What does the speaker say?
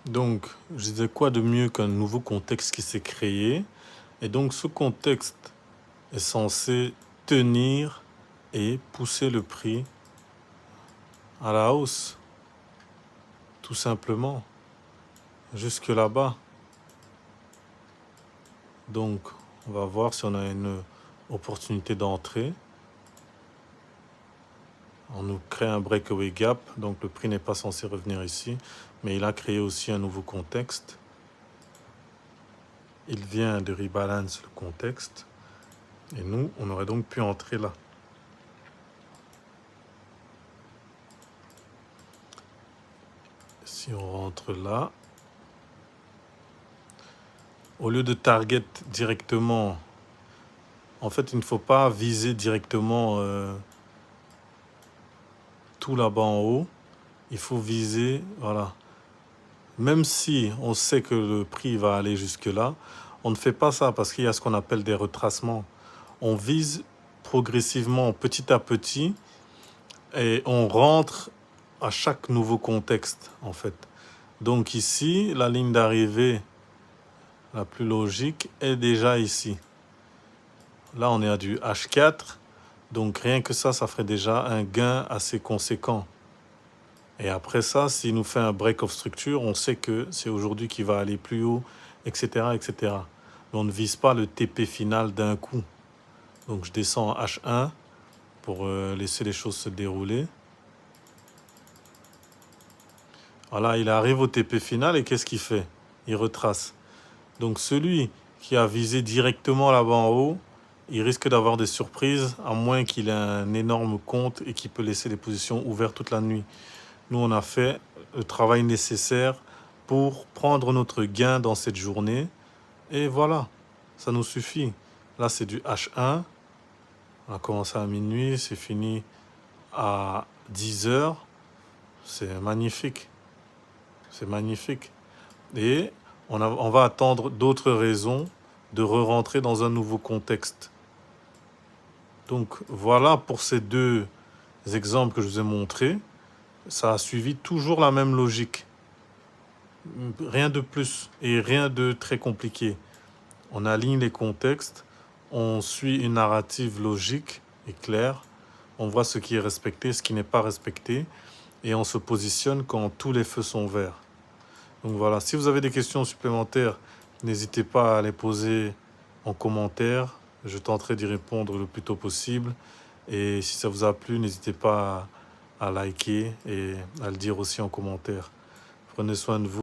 Donc, je disais quoi de mieux qu'un nouveau contexte qui s'est créé? Et donc, ce contexte est censé tenir et pousser le prix à la hausse, tout simplement, jusque là-bas. Donc, on va voir si on a une opportunité d'entrée. On nous crée un breakaway gap, donc le prix n'est pas censé revenir ici, mais il a créé aussi un nouveau contexte. Il vient de rebalance le contexte, et nous, on aurait donc pu entrer là. Si on rentre là, au lieu de target directement, en fait, il ne faut pas viser directement tout là-bas en haut. Il faut viser, voilà. Même si on sait que le prix va aller jusque-là, on ne fait pas ça parce qu'il y a ce qu'on appelle des retracements. On vise progressivement, petit à petit, et on rentre à chaque nouveau contexte, en fait. Donc ici, la ligne d'arrivée la plus logique est déjà ici. Là, on est à du H4. Donc rien que ça ferait déjà un gain assez conséquent. Et après ça, s'il nous fait un break of structure, on sait que c'est aujourd'hui qu'il va aller plus haut, etc., etc. Mais on ne vise pas le TP final d'un coup. Donc je descends en H1 pour laisser les choses se dérouler. Voilà, il arrive au TP final et qu'est-ce qu'il fait? Il retrace. Donc celui qui a visé directement là-bas en haut, il risque d'avoir des surprises, à moins qu'il ait un énorme compte et qu'il peut laisser les positions ouvertes toute la nuit. Nous, on a fait le travail nécessaire pour prendre notre gain dans cette journée. Et voilà, ça nous suffit. Là, c'est du H1. On a commencé à minuit, c'est fini à 10 heures. C'est magnifique. C'est magnifique. Et on va attendre d'autres raisons de re-rentrer dans un nouveau contexte. Donc voilà pour ces deux exemples que je vous ai montrés. Ça a suivi toujours la même logique. Rien de plus et rien de très compliqué. On aligne les contextes, on suit une narrative logique et claire, on voit ce qui est respecté, ce qui n'est pas respecté, et on se positionne quand tous les feux sont verts. Donc voilà, si vous avez des questions supplémentaires, n'hésitez pas à les poser en commentaire. Je tenterai d'y répondre le plus tôt possible. Et si ça vous a plu, n'hésitez pas à liker et à le dire aussi en commentaire. Prenez soin de vous.